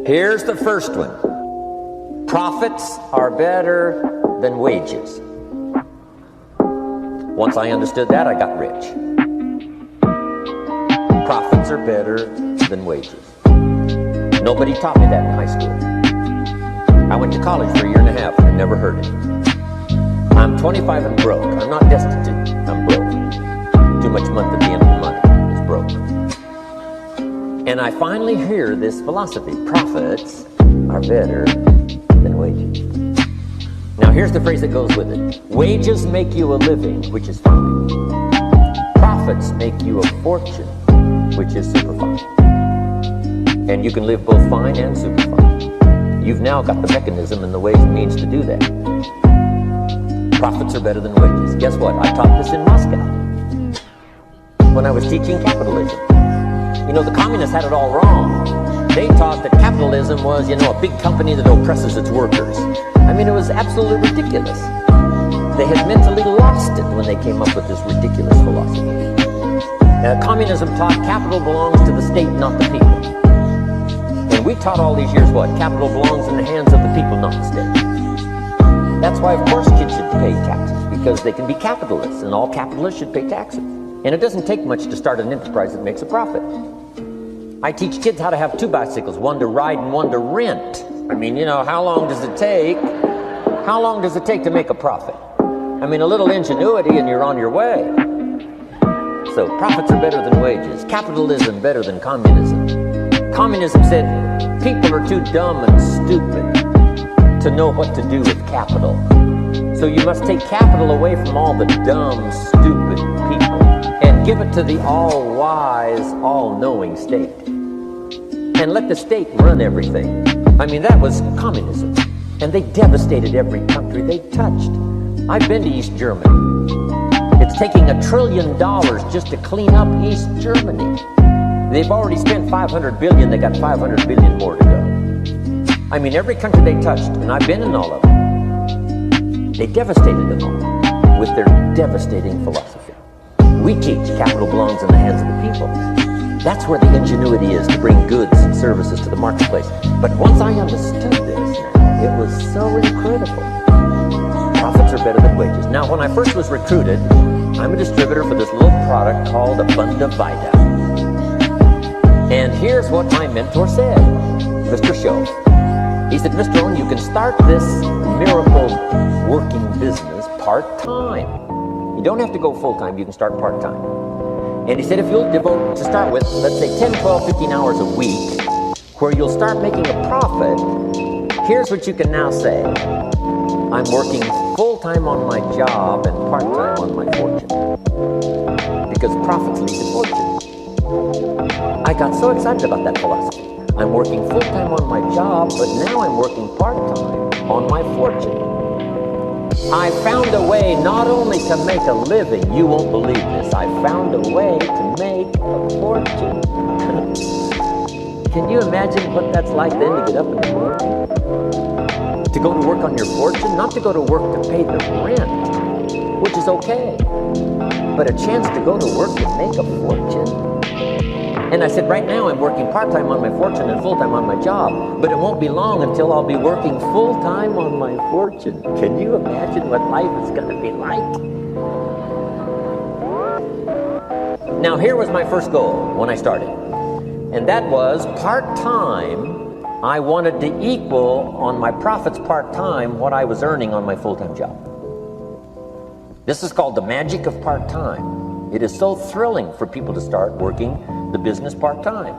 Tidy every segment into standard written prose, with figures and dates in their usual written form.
Here's the first one. Profits are better than wages. Once I understood that, I got rich. Profits are better than wages. Nobody taught me that in high school. I went to college for 1.5 years and I never heard it. I'm 25 and broke. I'm not destitute. I'm broke. Too much month at the end of the month is broke. And I finally hear this philosophy. Profits are better than wages. Now here's the phrase that goes with it. Wages make you a living, which is fine. Profits make you a fortune, which is super fine. And you can live both fine and super fine. You've now got the mechanism and the ways and means to do that. Profits are better than wages. Guess what? I taught this in Moscow when I was teaching capitalism. You know, the communists had it all wrong. They taught that capitalism was, a big company that oppresses its workers. I mean, it was absolutely ridiculous. They had mentally lost it when they came up with this ridiculous philosophy. Communism taught capital belongs to the state, not the people. And we taught all these years what? Capital belongs in the hands of the people, not the state. That's why, of course, kids should pay taxes, because they can be capitalists, and all capitalists should pay taxes. And it doesn't take much to start an enterprise that makes a profit. I teach kids how to have 2 bicycles, one to ride and one to rent. I mean, how long does it take? How long does it take to make a profit? I mean, a little ingenuity and you're on your way. So profits are better than wages. Capitalism better than communism. Communism said people are too dumb and stupid to know what to do with capital. So you must take capital away from all the dumb, stupid people and give it to the all-wise, all-knowing state. And let the state run everything. I mean, that was communism. And they devastated every country they touched. I've been to East Germany. It's taking $1 trillion just to clean up East Germany. They've already spent $500 billion. They got $500 billion more to go. I mean, every country they touched, and I've been in all of them, they devastated them all with their devastating philosophy. We teach capital belongs in the hands of the people. That's where the ingenuity is to bring goods and services to the marketplace. But once I understood this now, it was so incredible. Profits are better than wages. Now, when I first was recruited, I'm a distributor for this little product called Abunda Vida. And here's what my mentor said, Mr. Show. He said, Mr. Owen, you can start this miracle working business part-time. You don't have to go full-time, you can start part-time. And he said, if you'll devote, to start with, let's say 10, 12, 15 hours a week, where you'll start making a profit, here's what you can now say. I'm working full-time on my job and part-time on my fortune. Because profits lead to fortune. I got so excited about that philosophy. I'm working full-time on my job, but now I'm working part-time on my fortune. I found a way not only to make a living, you won't believe this, I found a way to make a fortune. Can you imagine what that's like then to get up in the morning? To go to work on your fortune? Not to go to work to pay the rent, which is okay, but a chance to go to work and make a fortune? And I said, right now I'm working part-time on my fortune and full-time on my job, but it won't be long until I'll be working full-time on my fortune. Can you imagine what life is going to be like? Now, here was my first goal when I started, and that was part-time. I wanted to equal on my profits part-time what I was earning on my full-time job. This is called the magic of part-time. It is so thrilling for people to start working the business part-time,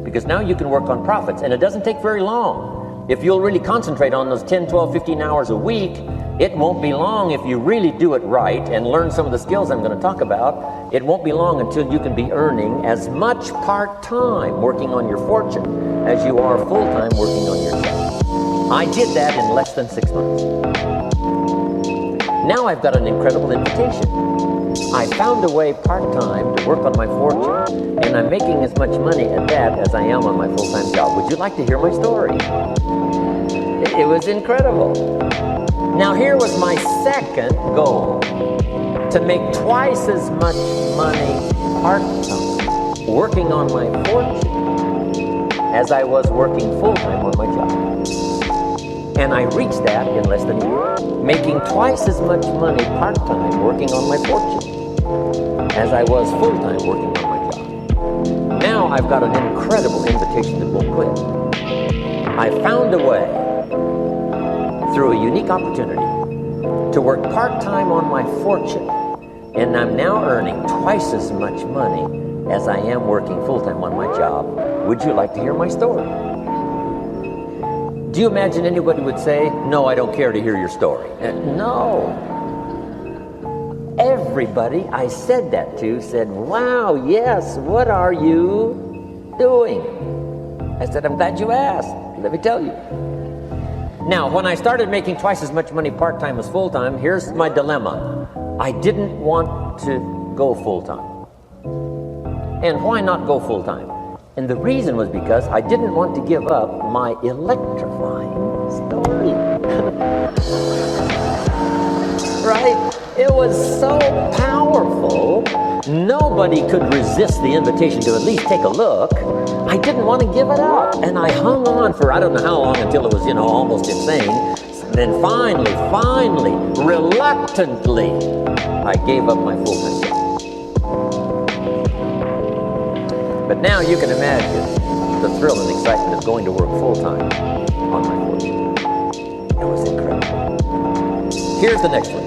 because now you can work on profits, and it doesn't take very long. If you'll really concentrate on those 10, 12, 15 hours a week, it won't be long if you really do it right and learn some of the skills I'm going to talk about. It won't be long until you can be earning as much part-time working on your fortune as you are full-time working on your job. I did that in less than 6 months. Now I've got an incredible invitation. I found a way part-time to work on my fortune, and I'm making as much money at that as I am on my full-time job. Would you like to hear my story? It was incredible. Now here was my second goal, to make twice as much money part-time working on my fortune as I was working full-time on my job. And I reached that in less than a year, making twice as much money part-time working on my fortune as I was full-time working on my job. Now I've got an incredible invitation that won't quit. I found a way, through a unique opportunity, to work part-time on my fortune, and I'm now earning twice as much money as I am working full-time on my job. Would you like to hear my story? Do you imagine anybody would say, no, I don't care to hear your story? No. Everybody I said that to said, wow, yes, what are you doing? I said, I'm glad you asked. Let me tell you. Now, when I started making twice as much money part-time as full-time, here's my dilemma. I didn't want to go full-time. And why not go full-time? And the reason was because I didn't want to give up my electrifying story. Right? It was so powerful, nobody could resist the invitation to at least take a look. I didn't want to give it up. And I hung on for I don't know how long until it was, almost insane. Then finally, reluctantly, I gave up my full-time job. But now you can imagine the thrill and excitement of going to work full-time on my fortune. It was incredible. Here's the next one.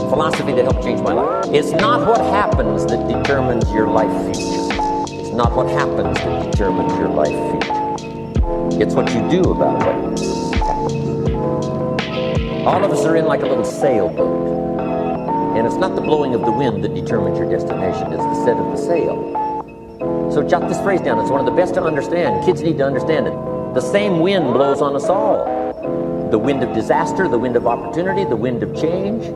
Philosophy that helped change my life. It's not what happens that determines your life future. It's not what happens that determines your life future. It's what you do about what happens. All of us are in like a little sailboat. And it's not the blowing of the wind that determines your destination. It's the set of the sail. So jot this phrase down. It's one of the best to understand. Kids need to understand it. The same wind blows on us all. The wind of disaster, the wind of opportunity, the wind of change.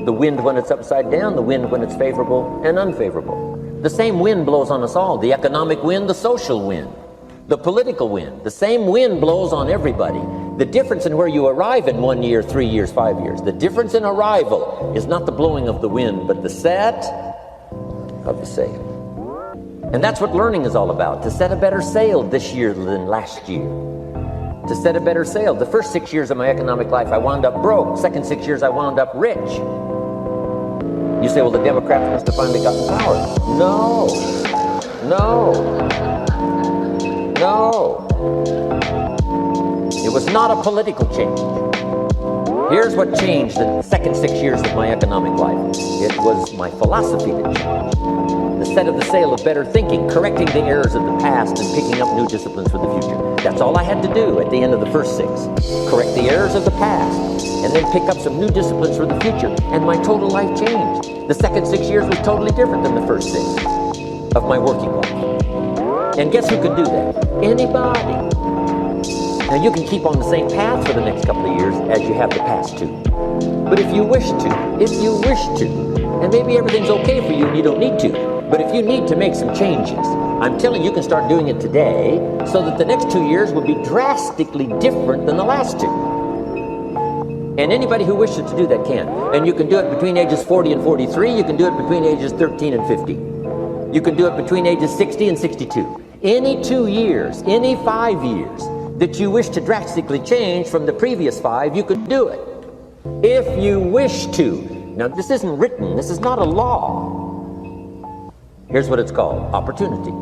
The wind when it's upside down, the wind when it's favorable and unfavorable. The same wind blows on us all. The economic wind, the social wind, the political wind. The same wind blows on everybody. The difference in where you arrive in 1 year, 3 years, 5 years, the difference in arrival is not the blowing of the wind, but the set of the sail. And that's what learning is all about, to set a better sail this year than last year. To set a better sail. The first 6 years of my economic life, I wound up broke. Second 6 years, I wound up rich. You say, well, the Democrats must have finally gotten power. No. It was not a political change. Here's what changed the second 6 years of my economic life. It was my philosophy that changed. The set of the sail of better thinking, correcting the errors of the past and picking up new disciplines for the future. That's all I had to do at the end of the first 6. Correct the errors of the past and then pick up some new disciplines for the future. And my total life changed. The second 6 years was totally different than the first 6 of my working life. And guess who could do that? Anybody. Now you can keep on the same path for the next couple of years as you have the past 2. But if you wish to, and maybe everything's okay for you and you don't need to, but if you need to make some changes, I'm telling you, you can start doing it today so that the next 2 years will be drastically different than the last 2. And anybody who wishes to do that can. And you can do it between ages 40 and 43. You can do it between ages 13 and 50. You can do it between ages 60 and 62. Any 2 years, any 5 years that you wish to drastically change from the previous 5, you could do it. If you wish to. Now, this isn't written. This is not a law. Here's what it's called: opportunity.